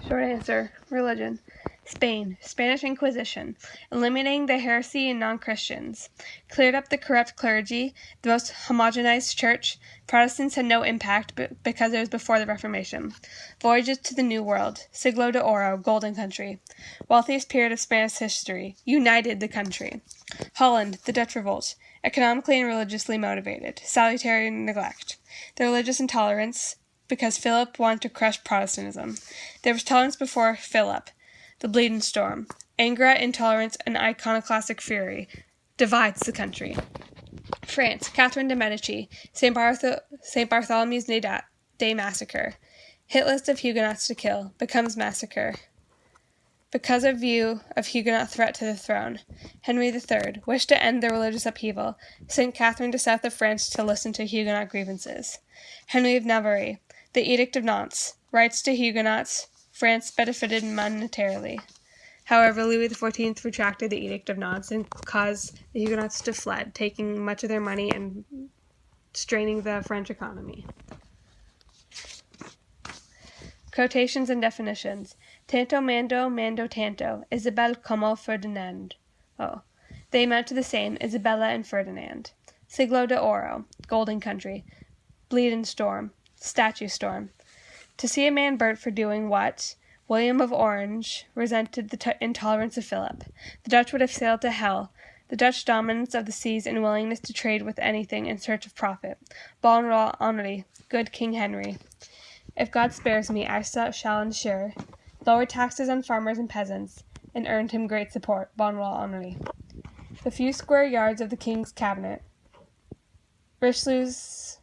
Short answer, religion. Spain, Spanish Inquisition, eliminating the heresy and non-Christians, cleared up the corrupt clergy, the most homogenized church. Protestants had no impact because it was before the Reformation. Voyages to the New World, Siglo de Oro, Golden Country, wealthiest period of Spanish history, united the country. Holland, the Dutch Revolt, economically and religiously motivated, salutary neglect, the religious intolerance, because Philip wanted to crush Protestantism. There was tolerance before Philip. The Bleeding Storm, anger at intolerance and iconoclastic fury, divides the country. France, Catherine de' Medici, St. Bartholomew's Day Massacre, hit list of Huguenots to kill, becomes massacre. Because of view of Huguenot threat to the throne, Henry III wished to end the religious upheaval, sent Catherine to south of France to listen to Huguenot grievances. Henry of Navarre, the Edict of Nantes, rights to Huguenots, France benefited monetarily. However, Louis XIV retracted the Edict of Nantes and caused the Huguenots to flee, taking much of their money and straining the French economy. Quotations and definitions. Tanto mando, mando tanto, Isabel como Ferdinand. They amount to the same, Isabella and Ferdinand. Siglo de Oro, Golden Country. Bleeding Storm, Statue Storm. To see a man burnt for doing what? William of Orange resented the intolerance of Philip. The Dutch would have sailed to hell. The Dutch dominance of the seas and willingness to trade with anything in search of profit. Bon roi Henri, good King Henry. If God spares me, I shall ensure. Lowered taxes on farmers and peasants, and earned him great support. Bon roi Henri. The few square yards of the king's cabinet. Richelieu's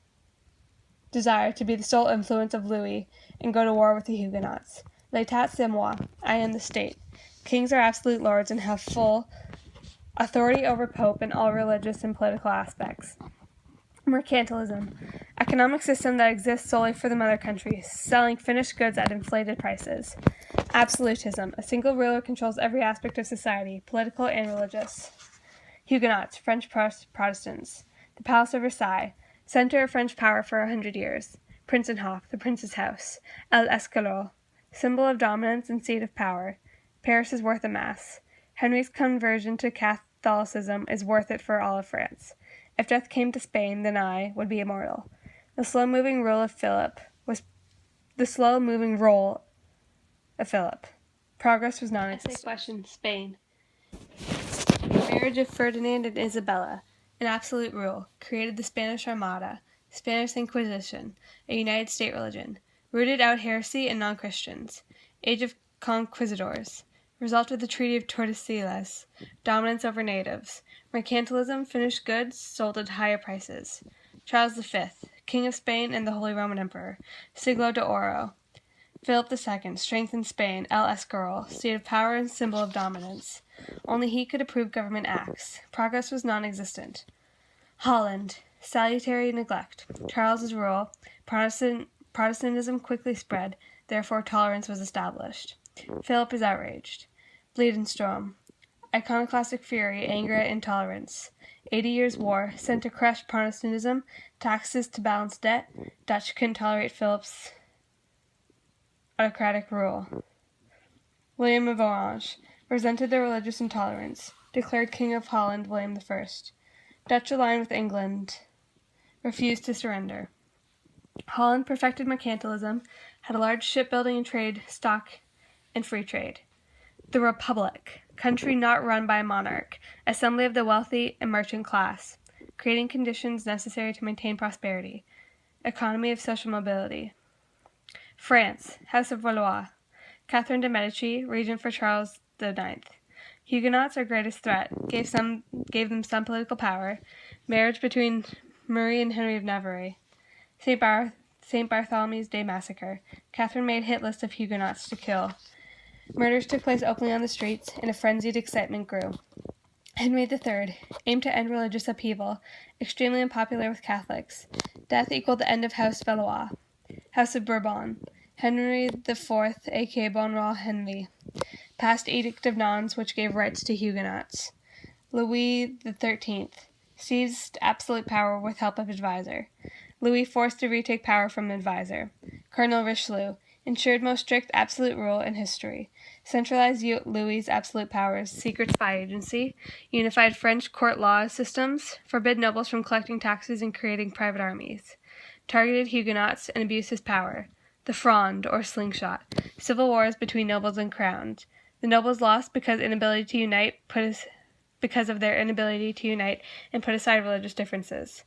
desire to be the sole influence of Louis and go to war with the Huguenots. L'état c'est moi, I am the state. Kings are absolute lords and have full authority over Pope in all religious and political aspects. Mercantilism, economic system that exists solely for the mother country, selling finished goods at inflated prices. Absolutism, a single ruler controls every aspect of society, political and religious. Huguenots, French Protestants. The Palace of Versailles, center of French power for 100 years. Prinsenhof, the prince's house. El Escalon, symbol of dominance and seat of power. Paris is worth a mass. Henry's conversion to Catholicism is worth it for all of France. If death came to Spain, then I would be immortal. The slow-moving role of Philip. Progress was non-existent. Question: Spain. Marriage of Ferdinand and Isabella. An absolute rule. Created the Spanish Armada. Spanish Inquisition. A united state religion. Rooted out heresy and non-Christians. Age of conquistadors. Result of the Treaty of Tordesillas. Dominance over natives. Mercantilism, finished goods, sold at higher prices. Charles V, King of Spain and the Holy Roman Emperor. Siglo de Oro. Philip II, strengthened Spain. El Escorial, seat of power and symbol of dominance. Only he could approve government acts. Progress was non-existent. Holland, salutary neglect. Charles's rule. Protestantism quickly spread, therefore tolerance was established. Philip is outraged. Bleeding Storm. Iconoclastic fury, anger at intolerance. 80 Years' War, sent to crush Protestantism, taxes to balance debt. Dutch couldn't tolerate Philip's autocratic rule. William of Orange, resented the religious intolerance, declared King of Holland William I. Dutch aligned with England, refused to surrender. Holland perfected mercantilism, had a large shipbuilding and trade stock and free trade. The Republic, country not run by a monarch, assembly of the wealthy and merchant class, creating conditions necessary to maintain prosperity, economy of social mobility. France, House of Valois, Catherine de' Medici, regent for Charles IX. Huguenots, our greatest threat, gave them some political power. Marriage between Marie and Henry of Navarre. St. Bartholomew's Day Massacre. Catherine made hit list of Huguenots to kill. Murders took place openly on the streets, and a frenzied excitement grew. Henry III aimed to end religious upheaval, extremely unpopular with Catholics. Death equaled the end of House Valois. House of Bourbon. Henry IV, a.k.a. Bon roi Henry, passed Edict of Nantes, which gave rights to Huguenots. Louis XIII seized absolute power with help of advisor. Louis forced to retake power from advisor. Cardinal Richelieu, ensured most strict absolute rule in history, centralized Louis's absolute powers, secret spy agency, unified French court law systems, forbid nobles from collecting taxes and creating private armies, targeted Huguenots and abused his power, the Fronde, or slingshot, civil wars between nobles and crowns. The nobles lost because of their inability to unite and put aside religious differences.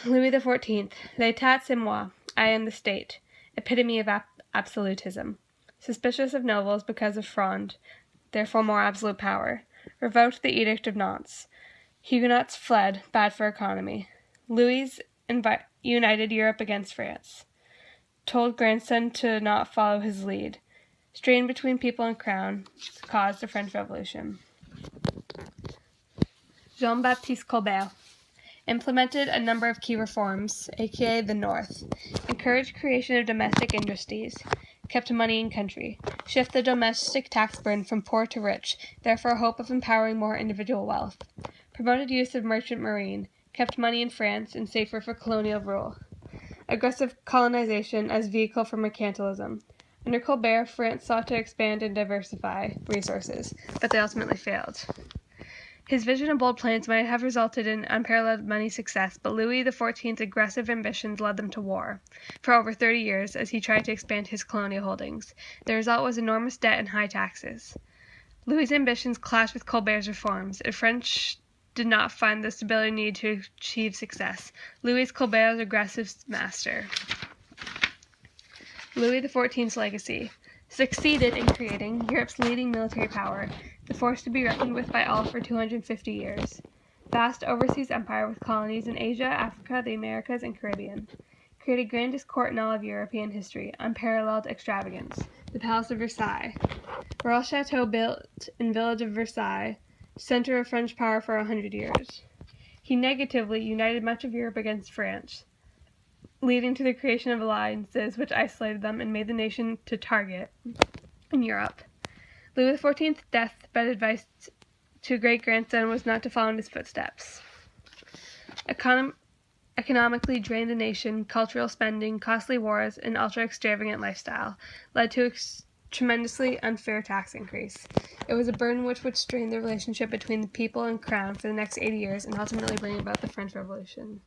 Louis XIV, L'état c'est moi, I am the state, epitome of absolutism. Suspicious of nobles because of Fronde, therefore more absolute power. Revoked the Edict of Nantes. Huguenots fled, bad for economy. Louis united Europe against France. Told grandson to not follow his lead. Strain between people and crown caused the French Revolution. Jean-Baptiste Colbert implemented a number of key reforms, aka the North, encouraged creation of domestic industries, kept money in country, shift the domestic tax burden from poor to rich, therefore hope of empowering more individual wealth, promoted use of merchant marine, kept money in France and safer for colonial rule, aggressive colonization as vehicle for mercantilism. Under Colbert, France sought to expand and diversify resources, but they ultimately failed. His vision and bold plans might have resulted in unparalleled money success, but Louis XIV's aggressive ambitions led them to war for over 30 years as he tried to expand his colonial holdings. The result was enormous debt and high taxes. Louis's ambitions clashed with Colbert's reforms, and French did not find the stability needed to achieve success. Louis Colbert's aggressive master. Louis XIV's legacy succeeded in creating Europe's leading military power, the force to be reckoned with by all for 250 years. Vast overseas empire with colonies in Asia, Africa, the Americas, and Caribbean. Created grandest court in all of European history, unparalleled extravagance. The Palace of Versailles. Royal chateau built in village of Versailles, center of French power for 100 years. He negatively united much of Europe against France, leading to the creation of alliances which isolated them and made the nation to target in Europe. Louis XIV's deathbed advice to a great-grandson was not to follow in his footsteps. Economically drained the nation, cultural spending, costly wars, and ultra-extravagant lifestyle led to a tremendously unfair tax increase. It was a burden which would strain the relationship between the people and crown for the next 80 years and ultimately bring about the French Revolution.